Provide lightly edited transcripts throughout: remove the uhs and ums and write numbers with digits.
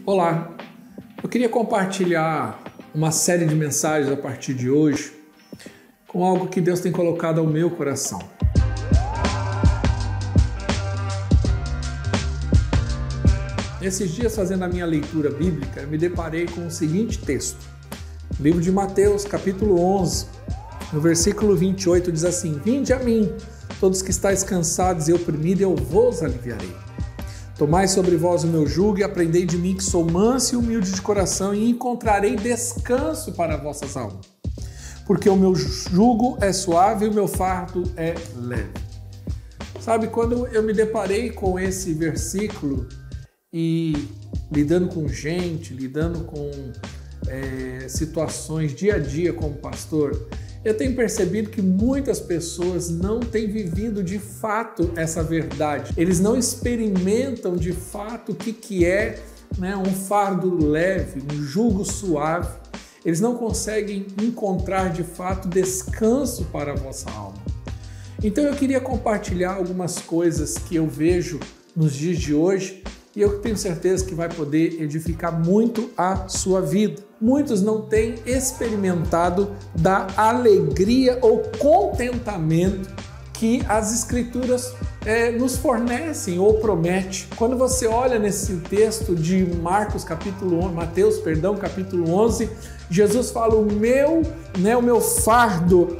Olá, eu queria compartilhar uma série de mensagens a partir de hoje com algo que Deus tem colocado ao meu coração. Nesses dias, fazendo a minha leitura bíblica, eu me deparei com o seguinte texto. O livro de Mateus, capítulo 11, no versículo 28, diz assim: Vinde a mim, todos que estáis cansados e oprimidos, eu vos aliviarei. Tomai sobre vós o meu jugo e aprendei de mim, que sou manso e humilde de coração, e encontrarei descanso para vossas almas. Porque o meu jugo é suave e o meu fardo é leve. Sabe, quando eu me deparei com esse versículo e lidando com gente, lidando com situações dia a dia como pastor, eu tenho percebido que muitas pessoas não têm vivido de fato essa verdade. Eles não experimentam de fato o que é, um fardo leve, um jugo suave. Eles não conseguem encontrar de fato descanso para a vossa alma. Então eu queria compartilhar algumas coisas que eu vejo nos dias de hoje e eu tenho certeza que vai poder edificar muito a sua vida. Muitos não têm experimentado da alegria ou contentamento que as Escrituras nos fornecem ou prometem. Quando você olha nesse texto de Mateus capítulo 11, Jesus fala: o meu fardo,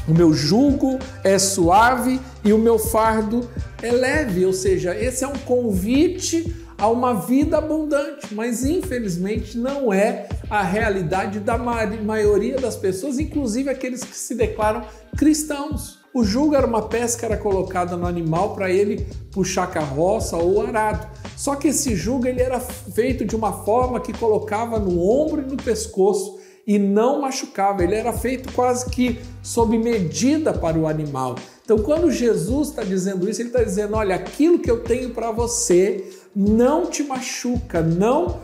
o meu jugo é suave e o meu fardo é leve. Ou seja, esse é um convite a uma vida abundante, mas infelizmente não é a realidade da maioria das pessoas, inclusive aqueles que se declaram cristãos. O jugo era uma peça que era colocada no animal para ele puxar carroça ou arado. Só que esse jugo ele era feito de uma forma que colocava no ombro e no pescoço e não machucava. Ele era feito quase que sob medida para o animal. Então, quando Jesus está dizendo isso, ele está dizendo: olha, aquilo que eu tenho para você não te machuca, não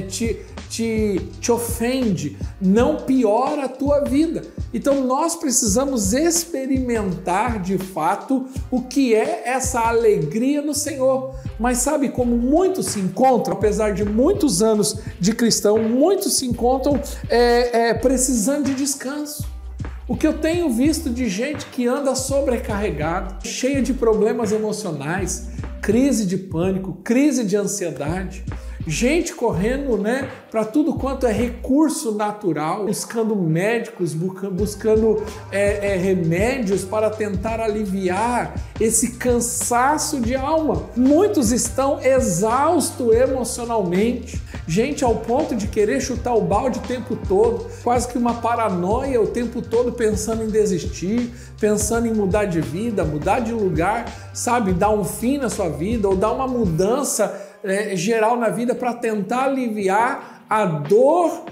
te ofende, não piora a tua vida. Então nós precisamos experimentar de fato o que é essa alegria no Senhor. Mas sabe como muitos se encontram, apesar de muitos anos de cristão, muitos se encontram precisando de descanso. O que eu tenho visto de gente que anda sobrecarregada, cheia de problemas emocionais, crise de pânico, crise de ansiedade, gente correndo para tudo quanto é recurso natural, buscando médicos, buscando remédios para tentar aliviar esse cansaço de alma. Muitos estão exaustos emocionalmente, gente ao ponto de querer chutar o balde o tempo todo, quase que uma paranoia o tempo todo, pensando em desistir, pensando em mudar de vida, mudar de lugar, sabe, dar um fim na sua vida ou dar uma mudança geral na vida para tentar aliviar a dor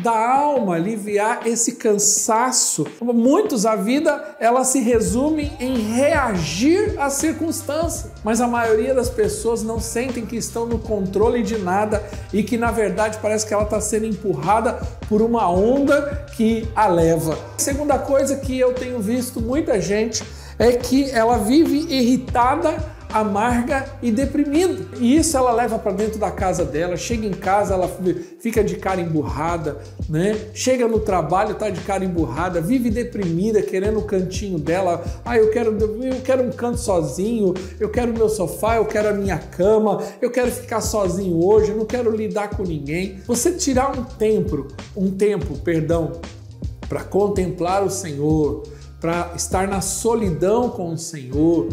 da alma, aliviar esse cansaço. Muitos, a vida ela se resume em reagir às circunstâncias, mas a maioria das pessoas não sentem que estão no controle de nada e que na verdade parece que ela está sendo empurrada por uma onda que a leva. A segunda coisa que eu tenho visto muita gente é que ela vive irritada, amarga e deprimida. E isso ela leva para dentro da casa dela. Chega em casa, ela fica de cara emburrada, Chega no trabalho, tá de cara emburrada, vive deprimida, querendo o cantinho dela. Eu quero um canto sozinho, eu quero o meu sofá, eu quero a minha cama, eu quero ficar sozinho hoje, eu não quero lidar com ninguém. Você tirar um tempo, para contemplar o Senhor, para estar na solidão com o Senhor,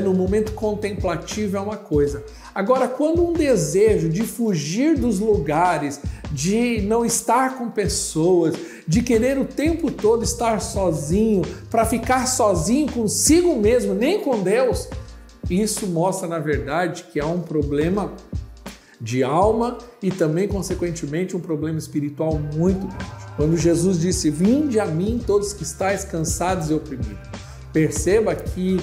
no momento contemplativo é uma coisa. Agora, quando um desejo de fugir dos lugares, de não estar com pessoas, de querer o tempo todo estar sozinho, para ficar sozinho consigo mesmo, nem com Deus, isso mostra, na verdade, que há um problema de alma e também, consequentemente, um problema espiritual muito grande. Quando Jesus disse: Vinde a mim todos que estáis cansados e oprimidos. Perceba que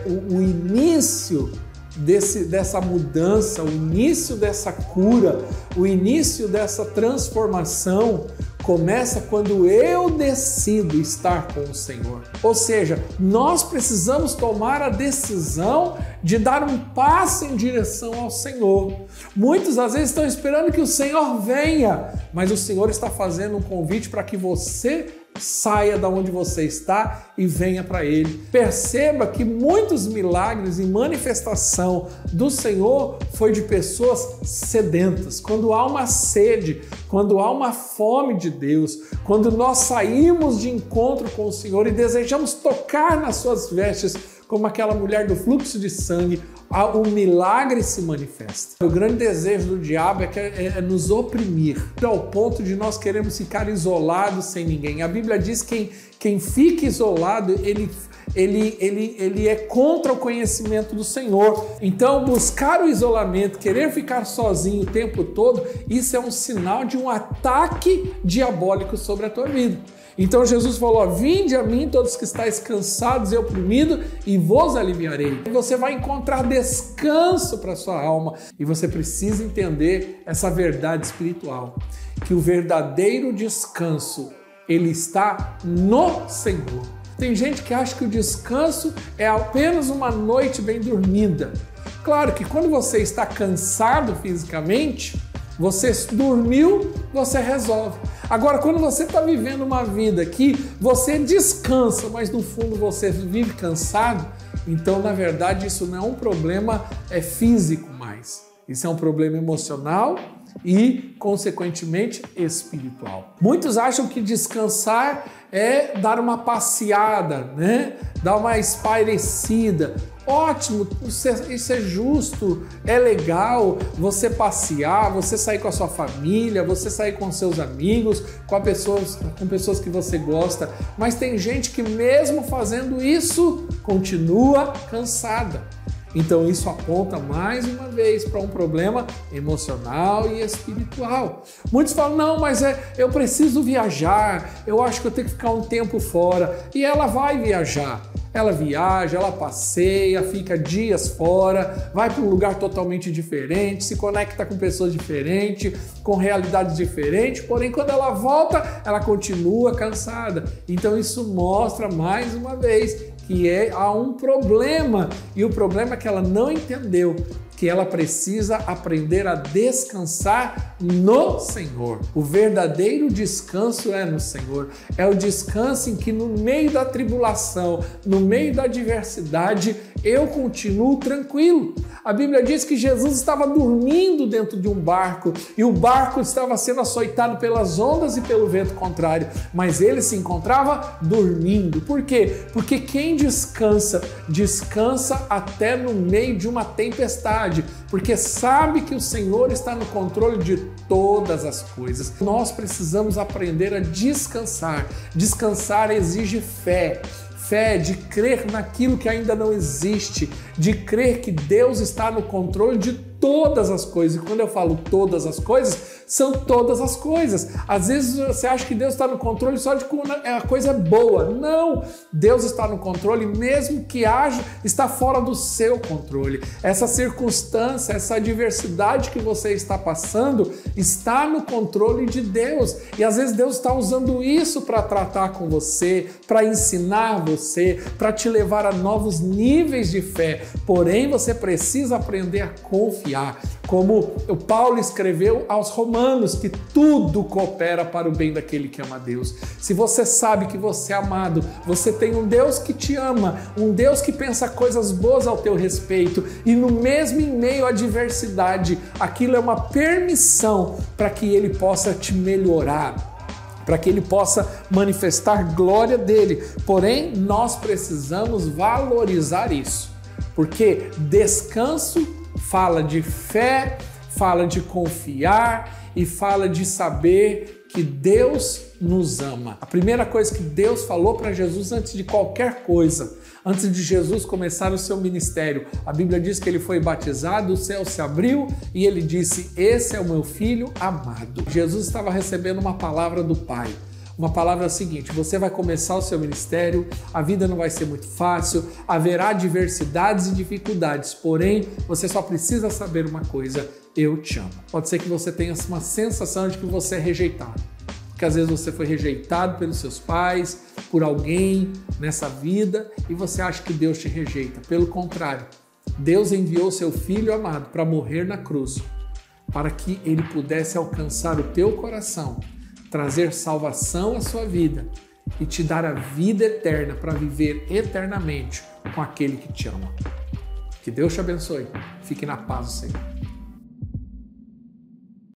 o início dessa mudança, o início dessa cura, o início dessa transformação começa quando eu decido estar com o Senhor. Ou seja, nós precisamos tomar a decisão de dar um passo em direção ao Senhor. Muitos às vezes estão esperando que o Senhor venha, mas o Senhor está fazendo um convite para que você saia da onde você está e venha para Ele. Perceba que muitos milagres e manifestação do Senhor foi de pessoas sedentas. Quando há uma sede, quando há uma fome de Deus, quando nós saímos de encontro com o Senhor e desejamos tocar nas suas vestes, como aquela mulher do fluxo de sangue, o milagre se manifesta. O grande desejo do diabo é nos oprimir, ao ponto de nós queremos ficar isolados sem ninguém. A Bíblia diz que quem fica isolado, ele é contra o conhecimento do Senhor. Então, buscar o isolamento, querer ficar sozinho o tempo todo, isso é um sinal de um ataque diabólico sobre a tua vida. Então Jesus falou, vinde a mim todos que estáis cansados e oprimidos e vos aliviarei. Você vai encontrar descanso para a sua alma e você precisa entender essa verdade espiritual, que o verdadeiro descanso, ele está no Senhor. Tem gente que acha que o descanso é apenas uma noite bem dormida. Claro que quando você está cansado fisicamente, você dormiu, você resolve. Agora, quando você está vivendo uma vida que você descansa, mas no fundo você vive cansado, então, na verdade, isso não é um problema físico mais. Isso é um problema emocional e, consequentemente, espiritual. Muitos acham que descansar é dar uma passeada, né? Dar uma espairecida. Ótimo, isso é justo, é legal você passear, você sair com a sua família, você sair com seus amigos, com pessoas que você gosta, mas tem gente que mesmo fazendo isso continua cansada. Então isso aponta mais uma vez para um problema emocional e espiritual. Muitos falam, não, mas eu preciso viajar, eu acho que eu tenho que ficar um tempo fora. E ela vai viajar. Ela viaja, ela passeia, fica dias fora, vai para um lugar totalmente diferente, se conecta com pessoas diferentes, com realidades diferentes, porém quando ela volta, ela continua cansada. Então isso mostra mais uma vez que há um problema, e o problema é que ela não entendeu que ela precisa aprender a descansar no Senhor. O verdadeiro descanso é no Senhor. É o descanso em que no meio da tribulação, no meio da adversidade, eu continuo tranquilo. A Bíblia diz que Jesus estava dormindo dentro de um barco e o barco estava sendo açoitado pelas ondas e pelo vento contrário, mas ele se encontrava dormindo. Por quê? Porque quem descansa, descansa até no meio de uma tempestade, porque sabe que o Senhor está no controle de todas as coisas. Nós precisamos aprender a descansar. Descansar exige fé. Fé de crer naquilo que ainda não existe, de crer que Deus está no controle de todas as coisas. E quando eu falo todas as coisas, são todas as coisas. Às vezes você acha que Deus está no controle só de quando a coisa é boa. Não! Deus está no controle mesmo que haja, está fora do seu controle. Essa circunstância, essa adversidade que você está passando, está no controle de Deus. E às vezes Deus está usando isso para tratar com você, para ensinar você, para te levar a novos níveis de fé. Porém, você precisa aprender a confiar. Como o Paulo escreveu aos Romanos, que tudo coopera para o bem daquele que ama a Deus. Se você sabe que você é amado, você tem um Deus que te ama, um Deus que pensa coisas boas ao teu respeito, e no mesmo em meio à adversidade, aquilo é uma permissão para que Ele possa te melhorar, para que Ele possa manifestar glória dele. Porém, nós precisamos valorizar isso, porque descanso fala de fé, fala de confiar e fala de saber que Deus nos ama. A primeira coisa que Deus falou para Jesus antes de qualquer coisa, antes de Jesus começar o seu ministério, a Bíblia diz que ele foi batizado, o céu se abriu e ele disse: esse é o meu filho amado. Jesus estava recebendo uma palavra do Pai. Uma palavra seguinte: você vai começar o seu ministério, a vida não vai ser muito fácil, haverá adversidades e dificuldades, porém, você só precisa saber uma coisa: eu te amo. Pode ser que você tenha uma sensação de que você é rejeitado. porque às vezes você foi rejeitado pelos seus pais, por alguém nessa vida e você acha que Deus te rejeita. Pelo contrário, Deus enviou seu Filho amado para morrer na cruz, para que ele pudesse alcançar o teu coração, trazer salvação à sua vida e te dar a vida eterna para viver eternamente com aquele que te ama. Que Deus te abençoe. Fique na paz do Senhor.